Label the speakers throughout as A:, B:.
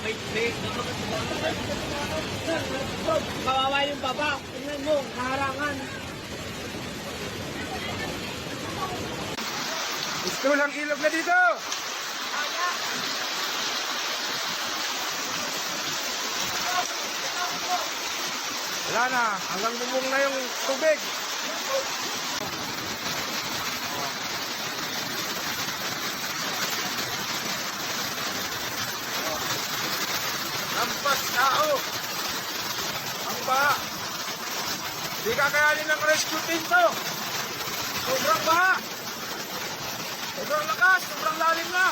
A: may kawawa yung baba. Tingnan mo, kaharangan.
B: Gusto lang ilog na dito. Wala na, hanggang bubong na yung tubig. Lampas tao. Ang baha. Di kakayanin ng rescue team to. Sobrang baha. Sobrang lakas, sobrang lalim na.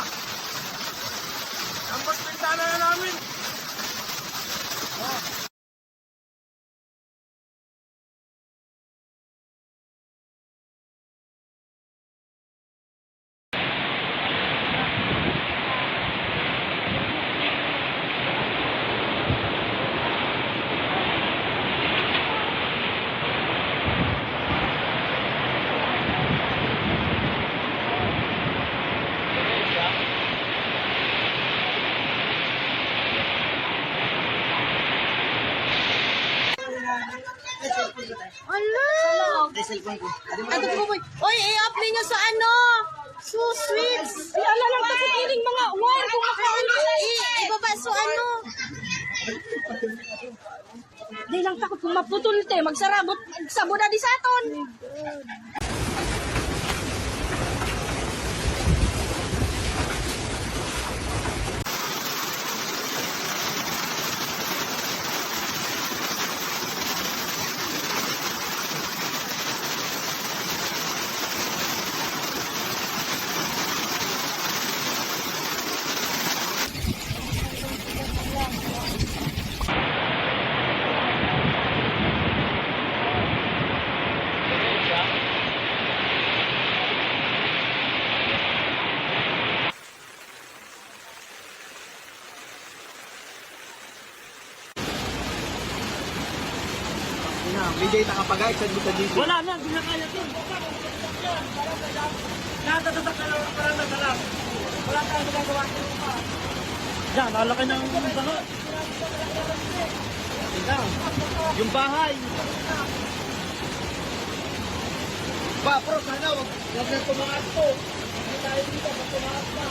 B: Lampas pintana na namin.
C: Ala! Ano po boy? Oy, i-up ninyo sa ano? So sweet. Ala lang kasi piling mga wine kung makaon ko ibaba so ano? Di lang takot kung maputol te, magsarabot, magsabo na di sa aton.
A: Bigay takapagay sa dito.
D: Wala na, hindi na kaya ito. Natatatak na lang, parang nagalang. Wala tayong magagawa sa lupa. Yan, lalaki ng baha.
A: Tingnan. Yung bahay. Ba, bro, sana wag na tumaas to. Hindi tayo dito, wag tumaas na.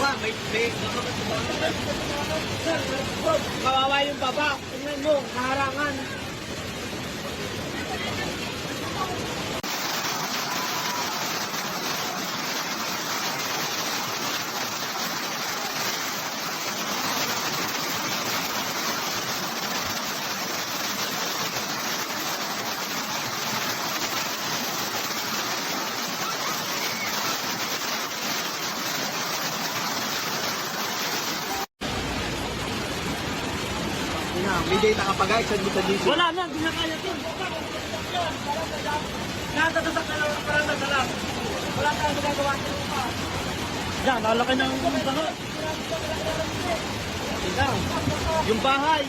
A: Ba, may kawawa yung baba. Tingnan mo, kaharangan. Bigay takapagay sa dito.
D: Wala na, hindi na kaya ito. Natatatak na lang, parang nagalang. Wala tayong magagawa sa lupa. Yan, lalaki ng baha.
A: Tingnan. Yung bahay.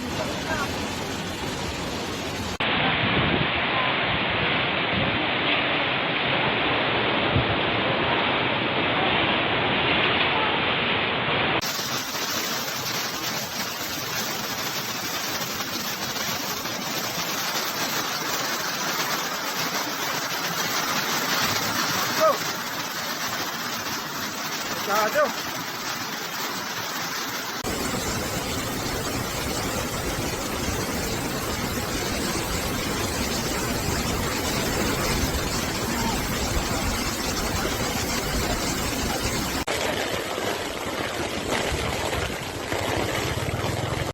B: Masyado.